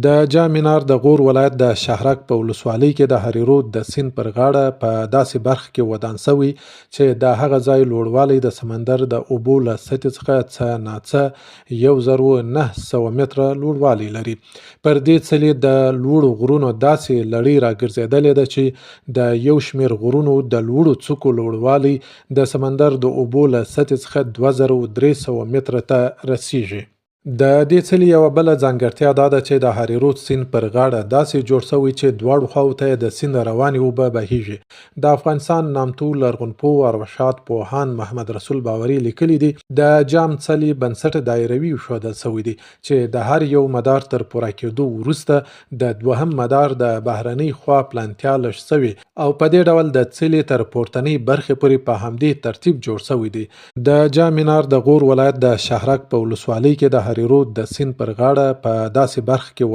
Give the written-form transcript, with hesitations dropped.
د جام منار د غور ولایت د شهرک په ولسوالۍ کې د هری رود د سیند پر غاړه په داسې برخه کې ودان شوی چې د هغه ځای لوړوالی د سمندر د اوبو له سطحې څخه څه ناڅه 1900 متره لوړوالی لري. پر دې څلي د لوړو غرونو داسې لړۍ راګرځېدلې ده چې د یو شمېر غرونو د لوړو څوکو لوړوالی د سمندر د اوبو له سطحې څخه 2300 متره ته رسیږي. د دې څلي یوه بله ځانګړتیا دا ده چې د هری رود سیند پر غاړه داسې جوړ شوی چې دواړو خواوو ته د سیند روانې اوبه بهیږي. د افغانستان نامتو لرغونپوه ارواښاد پوهاند محمد رسول باوري لیکلي دي د جام څلي بنسټ دایروي ایښودل شوی دی چې د هر یو مدار تر پوره کېدو وروسته د دوهم مدار د بهرنۍ خوا پلانتیا لږ شوی او په دې ډول د څلي تر پورتنۍ برخې پورې په همدې ترتیب جوړ شوی دی. د جام منار د غور ولایت د شهرک په ولسوالۍ کې د هری رود د سیند پر غاړه په داسې برخه کې